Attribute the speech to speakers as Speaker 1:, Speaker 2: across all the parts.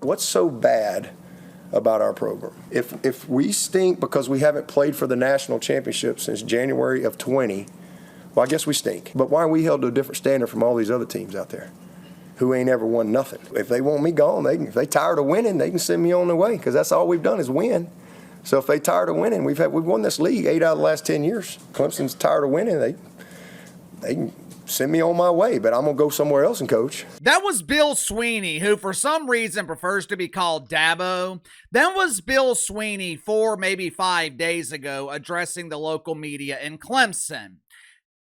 Speaker 1: What's so bad about our program? If we stink because we haven't played for the national championship since January of 20, well, I guess we stink. But why are we held to a different standard from all these other teams out there who ain't ever won nothing? If they want me gone, if they tired of winning, they can send me on the way, because that's all we've done is win. So if they tired of winning, we've won this league 8 out of the last 10 years. Clemson's tired of winning, they can send me on my way, but I'm going to go somewhere else and coach.
Speaker 2: That was Bill Swinney, who for some reason prefers to be called Dabo. That was Bill Swinney 4, maybe 5 days ago, addressing the local media in Clemson.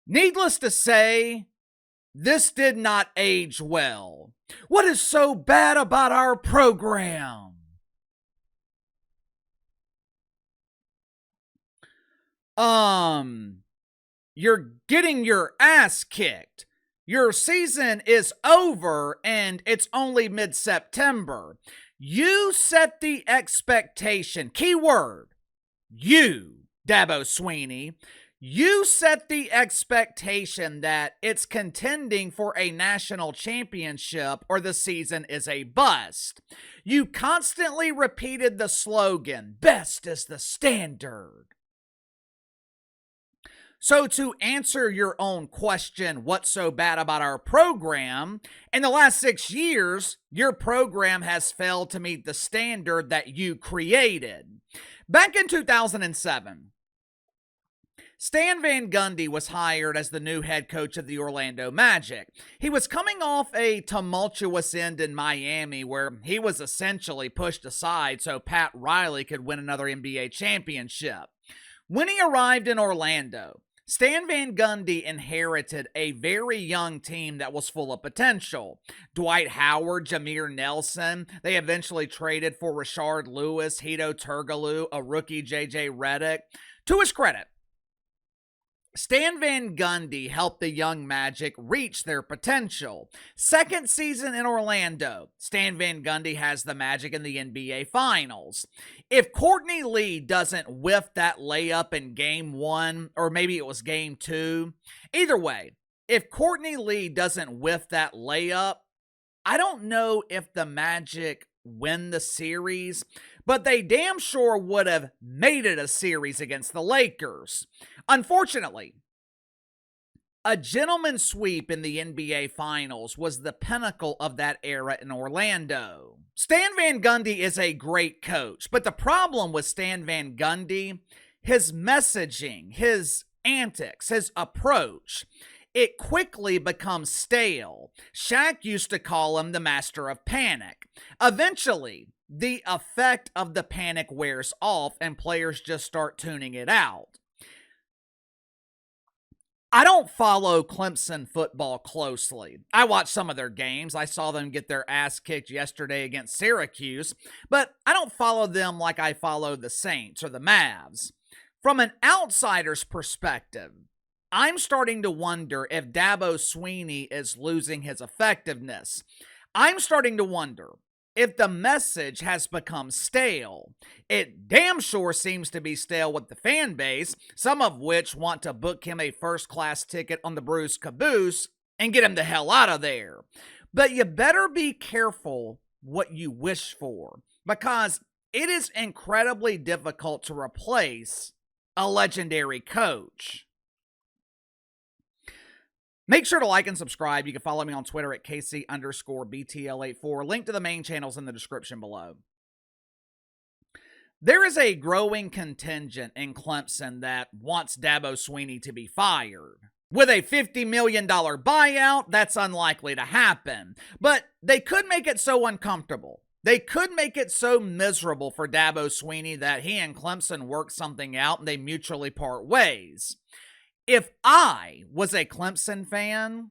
Speaker 2: Needless to say, this did not age well. What is so bad about our program? You're getting your ass kicked. Your season is over and it's only mid-September. You set the expectation. Keyword, you, Dabo Swinney. You set the expectation that it's contending for a national championship or the season is a bust. You constantly repeated the slogan, best is the standard. So to answer your own question, what's so bad about our program? In the last 6 years, your program has failed to meet the standard that you created. Back in 2007, Stan Van Gundy was hired as the new head coach of the Orlando Magic. He was coming off a tumultuous end in Miami where he was essentially pushed aside so Pat Riley could win another NBA championship. When he arrived in Orlando, Stan Van Gundy inherited a very young team that was full of potential. Dwight Howard, Jameer Nelson, they eventually traded for Rashard Lewis, Hedo Turkoglu, a rookie J.J. Redick. To his credit, Stan Van Gundy helped the young Magic reach their potential. Second season in Orlando, Stan Van Gundy has the Magic in the NBA Finals. If Courtney Lee doesn't whiff that layup in Game 1, or maybe it was Game 2, either way, if Courtney Lee doesn't whiff that layup, I don't know if the Magic win the series, but they damn sure would have made it a series against the Lakers. Unfortunately, a gentleman's sweep in the NBA Finals was the pinnacle of that era in Orlando. Stan Van Gundy is a great coach, but the problem with Stan Van Gundy, his messaging, his antics, his approach, it quickly becomes stale. Shaq used to call him the master of panic. Eventually, the effect of the panic wears off and players just start tuning it out. I don't follow Clemson football closely. I watch some of their games. I saw them get their ass kicked yesterday against Syracuse, but I don't follow them like I follow the Saints or the Mavs. From an outsider's perspective, I'm starting to wonder if Dabo Swinney is losing his effectiveness. I'm starting to wonder if the message has become stale. It damn sure seems to be stale with the fan base, some of which want to book him a first-class ticket on the Bruce Caboose and get him the hell out of there. But you better be careful what you wish for, because it is incredibly difficult to replace a legendary coach. Make sure to like and subscribe. You can follow me on Twitter at KC_BTL84. Link to the main channels in the description below. There is a growing contingent in Clemson that wants Dabo Swinney to be fired. With a $50 million buyout, that's unlikely to happen. But they could make it so uncomfortable. They could make it so miserable for Dabo Swinney that he and Clemson work something out and they mutually part ways. If I was a Clemson fan,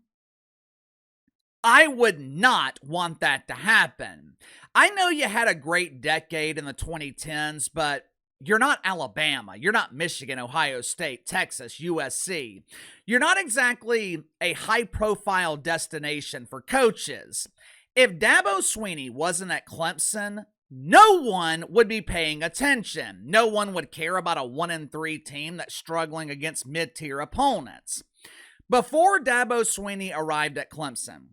Speaker 2: I would not want that to happen. I know you had a great decade in the 2010s, but you're not Alabama. You're not Michigan, Ohio State, Texas, USC. You're not exactly a high-profile destination for coaches. If Dabo Swinney wasn't at Clemson, no one would be paying attention. No one would care about a 1-3 team that's struggling against mid-tier opponents. Before Dabo Swinney arrived at Clemson,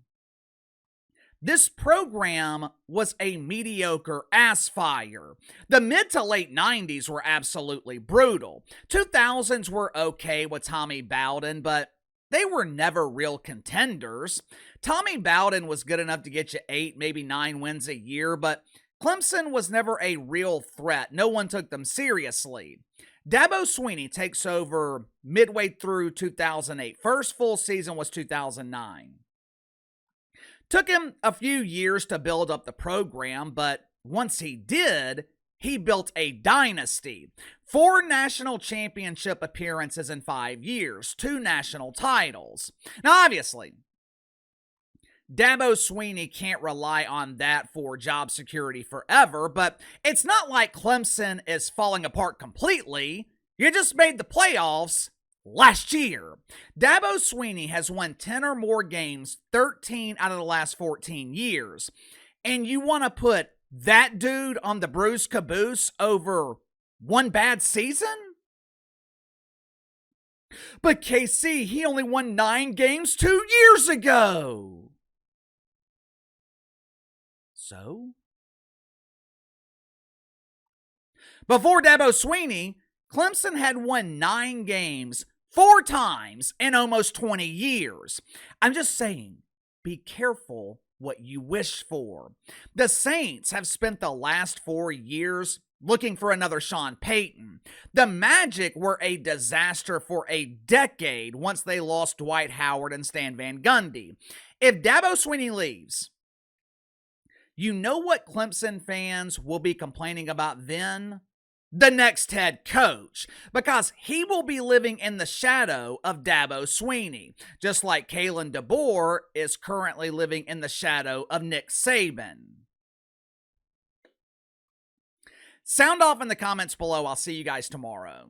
Speaker 2: This program was a mediocre ass fire. The mid to late 90s were absolutely brutal. 2000s were okay with Tommy Bowden, but they were never real contenders. Tommy Bowden was good enough to get you 8, maybe 9 wins a year, but Clemson was never a real threat. No one took them seriously. Dabo Swinney takes over midway through 2008. First full season was 2009. Took him a few years to build up the program, but once he did, he built a dynasty. 4 national championship appearances in 5 years, 2 national titles. Now, obviously, Dabo Swinney can't rely on that for job security forever, but it's not like Clemson is falling apart completely. You just made the playoffs last year. Dabo Swinney has won 10 or more games 13 out of the last 14 years. And you want to put that dude on the Bruce Caboose over one bad season? But KC, he only won 9 games 2 years ago. So? Before Dabo Swinney, Clemson had won 9 games 4 times in almost 20 years. I'm just saying, be careful what you wish for. The Saints have spent the last 4 years looking for another Sean Payton. The Magic were a disaster for a decade once they lost Dwight Howard and Stan Van Gundy. If Dabo Swinney leaves, you know what Clemson fans will be complaining about then? The next head coach, because he will be living in the shadow of Dabo Swinney, just like Kalen DeBoer is currently living in the shadow of Nick Saban. Sound off in the comments below. I'll see you guys tomorrow.